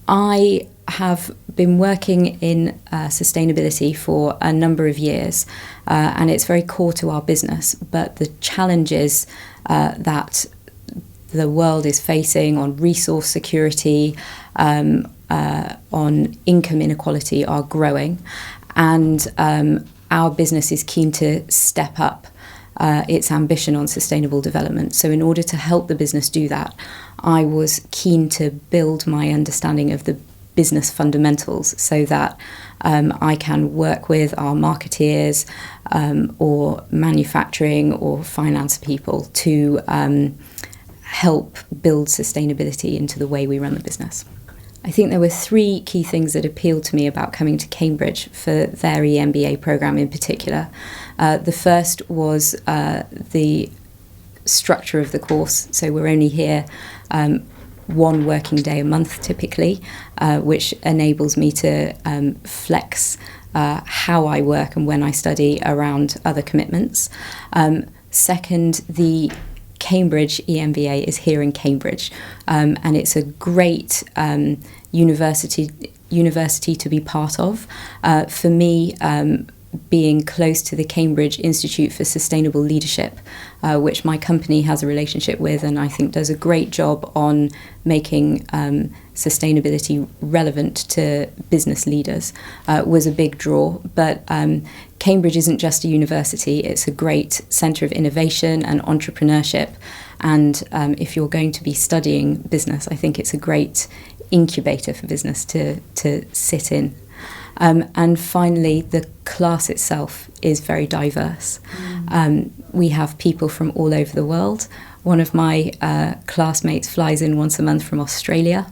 I have been working in sustainability for a number of years, and it's very core to our business. But the challenges that the world is facing on resource security, on income inequality are growing, and our business is keen to step up its ambition on sustainable development. So in order to help the business do that, I was keen to build my understanding of the business fundamentals so that I can work with our marketeers or manufacturing or finance people to help build sustainability into the way we run the business. I think there were three key things that appealed to me about coming to Cambridge for their EMBA programme in particular. The first was the structure of the course. So we're only here one working day a month typically, which enables me to flex how I work and when I study around other commitments. Second, the Cambridge EMBA is here in Cambridge, and it's a great university to be part of. For me, being close to the Cambridge Institute for Sustainable Leadership, which my company has a relationship with and I think does a great job on making sustainability relevant to business leaders, was a big draw. But Cambridge isn't just a university, it's a great centre of innovation and entrepreneurship. And if you're going to be studying business, I think it's a great incubator for business to sit in. And finally, the class itself is very diverse. We have people from all over the world. One of my classmates flies in once a month from Australia.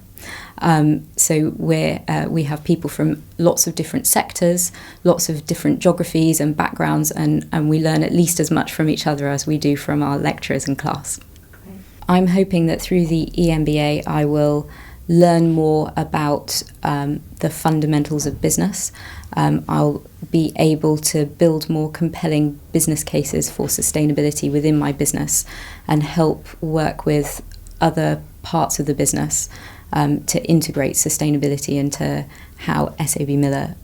So we have people from lots of different sectors, lots of different geographies and backgrounds, and we learn at least as much from each other as we do from our lecturers in class. Great. I'm hoping that through the EMBA I will learn more about the fundamentals of business. I'll be able to build more compelling business cases for sustainability within my business and help work with other parts of the business to integrate sustainability into how SAB Miller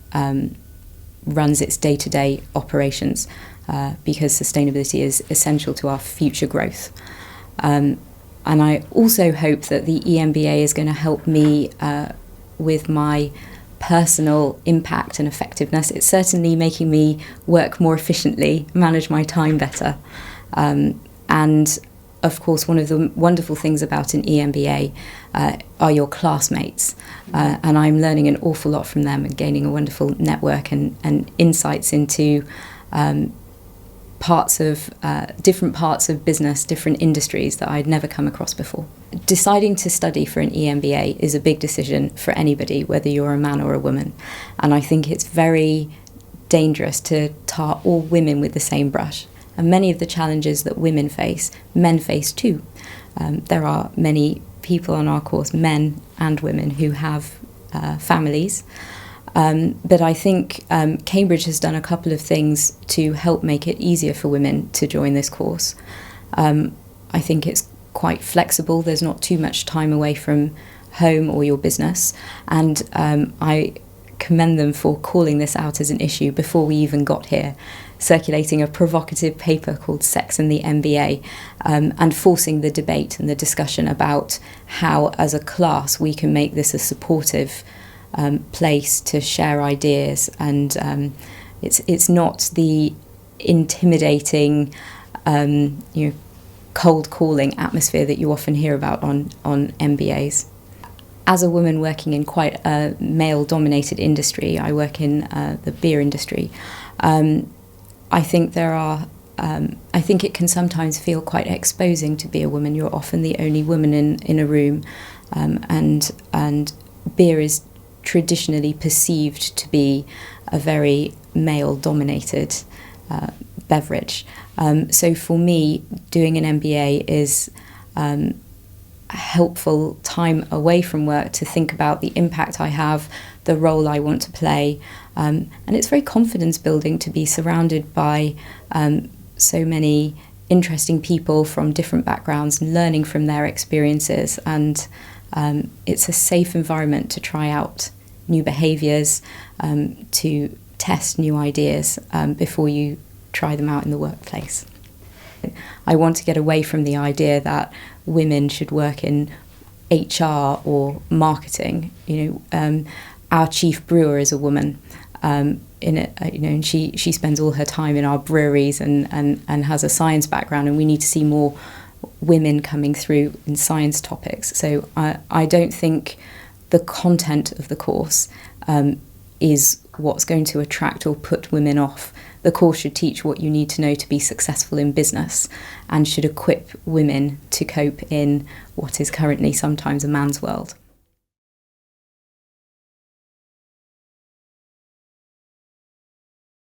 runs its day-to-day operations, because sustainability is essential to our future growth. And I also hope that the EMBA is going to help me with my personal impact and effectiveness. It's certainly making me work more efficiently, manage my time better. And of course, one of the wonderful things about an EMBA are your classmates. And I'm learning an awful lot from them and gaining a wonderful network and insights into different parts of business, different industries that I'd never come across before. Deciding to study for an EMBA is a big decision for anybody, whether you're a man or a woman. And I think it's very dangerous to tar all women with the same brush. And many of the challenges that women face, men face too. There are many people on our course, men and women, who have families. But I think Cambridge has done a couple of things to help make it easier for women to join this course. I think it's quite flexible. There's not too much time away from home or your business. And I commend them for calling this out as an issue before we even got here, circulating a provocative paper called Sex and the MBA, and forcing the debate and the discussion about how, as a class, we can make this a supportive place to share ideas, and it's not the intimidating, cold calling atmosphere that you often hear about on MBAs. As a woman working in quite a male-dominated industry, I work in the beer industry. I think I think it can sometimes feel quite exposing to be a woman. You're often the only woman in a room, and beer is traditionally perceived to be a very male-dominated beverage. So for me, doing an MBA is a helpful time away from work to think about the impact I have, the role I want to play. And it's very confidence building to be surrounded by so many interesting people from different backgrounds and learning from their experiences. And It's a safe environment to try out new behaviours, to test new ideas before you try them out in the workplace. I want to get away from the idea that women should work in HR or marketing. Our chief brewer is a woman. And she spends all her time in our breweries and has a science background, and we need to see more women coming through in science topics. So I don't think the content of the course is what's going to attract or put women off. The course should teach what you need to know to be successful in business and should equip women to cope in what is currently sometimes a man's world.